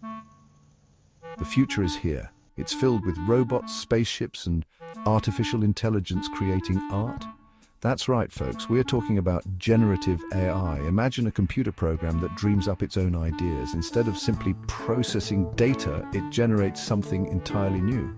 The future is here. It's filled with robots, spaceships, and artificial intelligence creating art. That's right, folks. We're talking about generative AI. Imagine a computer program that dreams up its own ideas. Instead of simply processing data, it generates something entirely new.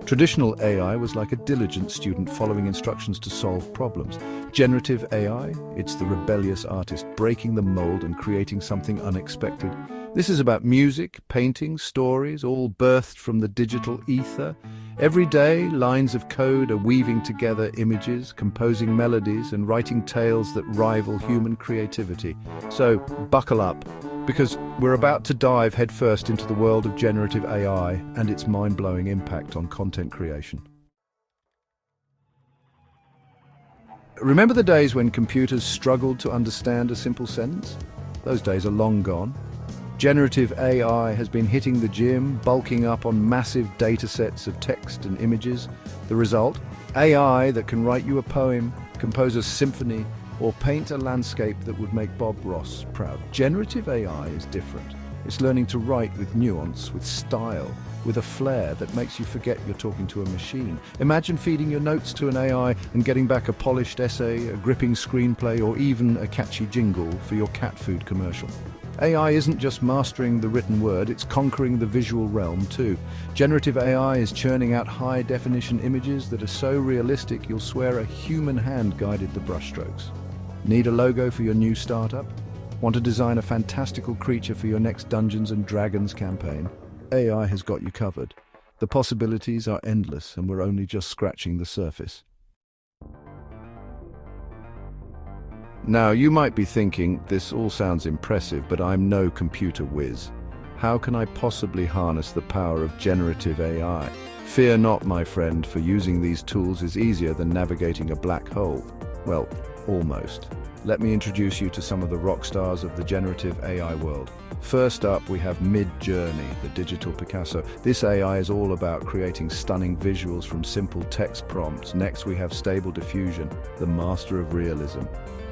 Traditional AI was like a diligent student following instructions to solve problems. Generative AI, it's the rebellious artist breaking the mold and creating something unexpected. This is about music, painting, stories, all birthed from the digital ether. Every day, lines of code are weaving together images, composing melodies, and writing tales that rival human creativity. So, buckle up, because we're about to dive headfirst into the world of generative AI and its mind-blowing impact on content creation. Remember the days when computers struggled to understand a simple sentence? Those days are long gone. Generative AI has been hitting the gym, bulking up on massive datasets of text and images. The result? AI that can write you a poem, compose a symphony, or paint a landscape that would make Bob Ross proud. Generative AI is different. It's learning to write with nuance, with style, with a flair that makes you forget you're talking to a machine. Imagine feeding your notes to an AI and getting back a polished essay, a gripping screenplay, or even a catchy jingle for your cat food commercial. AI isn't just mastering the written word, it's conquering the visual realm too. Generative AI is churning out high-definition images that are so realistic you'll swear a human hand guided the brushstrokes. Need a logo for your new startup? Want to design a fantastical creature for your next Dungeons and Dragons campaign? AI has got you covered. The possibilities are endless, and we're only just scratching the surface. Now, you might be thinking, this all sounds impressive, but I'm no computer whiz. How can I possibly harness the power of generative AI? Fear not, my friend, for using these tools is easier than navigating a black hole. Well, almost. Let me introduce you to some of the rock stars of the generative AI world. First up, we have Midjourney, the digital Picasso. This AI is all about creating stunning visuals from simple text prompts. Next, we have Stable Diffusion, the master of realism.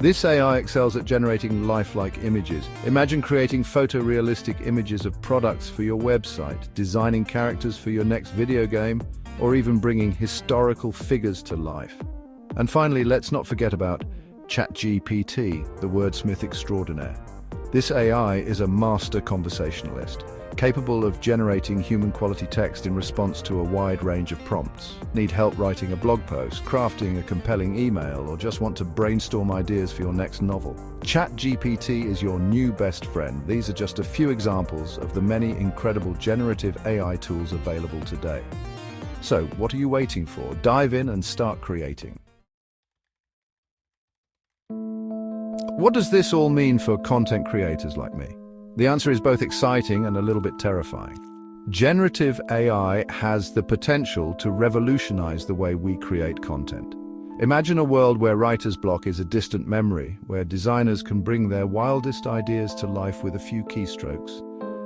This AI excels at generating lifelike images. Imagine creating photorealistic images of products for your website, designing characters for your next video game, or even bringing historical figures to life. And finally, let's not forget about ChatGPT, the wordsmith extraordinaire. This AI is a master conversationalist, capable of generating human-quality text in response to a wide range of prompts. Need help writing a blog post, crafting a compelling email, or just want to brainstorm ideas for your next novel? ChatGPT is your new best friend. These are just a few examples of the many incredible generative AI tools available today. So, what are you waiting for? Dive in and start creating. What does this all mean for content creators like me? The answer is both exciting and a little bit terrifying. Generative AI has the potential to revolutionize the way we create content. Imagine a world where writer's block is a distant memory, where designers can bring their wildest ideas to life with a few keystrokes,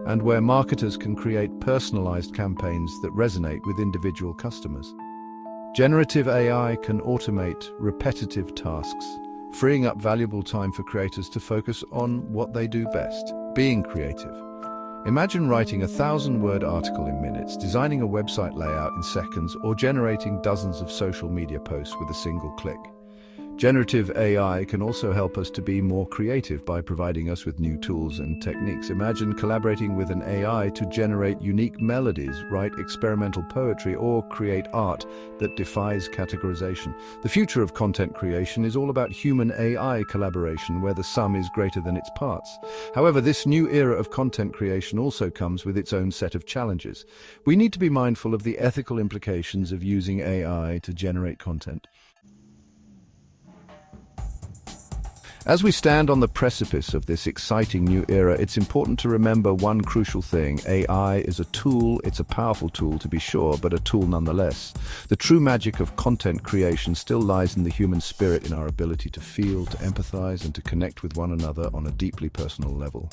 and where marketers can create personalized campaigns that resonate with individual customers. Generative AI can automate repetitive tasks, freeing up valuable time for creators to focus on what they do best, being creative. Imagine writing a 1,000-word article in minutes, designing a website layout in seconds, or generating dozens of social media posts with a single click. Generative AI can also help us to be more creative by providing us with new tools and techniques. Imagine collaborating with an AI to generate unique melodies, write experimental poetry, or create art that defies categorization. The future of content creation is all about human-AI collaboration, where the sum is greater than its parts. However, this new era of content creation also comes with its own set of challenges. We need to be mindful of the ethical implications of using AI to generate content. As we stand on the precipice of this exciting new era, it's important to remember one crucial thing. AI is a tool, it's a powerful tool to be sure, but a tool nonetheless. The true magic of content creation still lies in the human spirit, in our ability to feel, to empathize, and to connect with one another on a deeply personal level.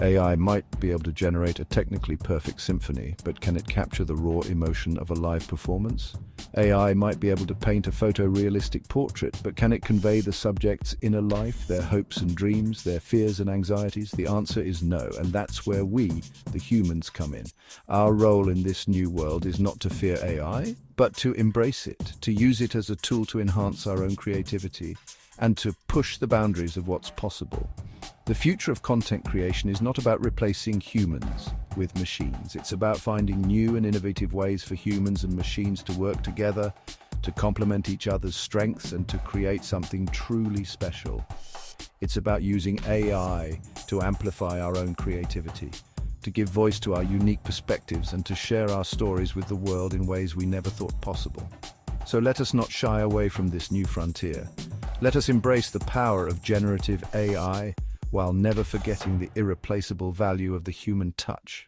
AI might be able to generate a technically perfect symphony, but can it capture the raw emotion of a live performance? AI might be able to paint a photorealistic portrait, but can it convey the subject's inner life, their hopes and dreams, their fears and anxieties? The answer is no, and that's where we, the humans, come in. Our role in this new world is not to fear AI, but to embrace it, to use it as a tool to enhance our own creativity, and to push the boundaries of what's possible. The future of content creation is not about replacing humans with machines. It's about finding new and innovative ways for humans and machines to work together, to complement each other's strengths, and to create something truly special. It's about using AI to amplify our own creativity, to give voice to our unique perspectives, and to share our stories with the world in ways we never thought possible. So let us not shy away from this new frontier. Let us embrace the power of generative AI while never forgetting the irreplaceable value of the human touch.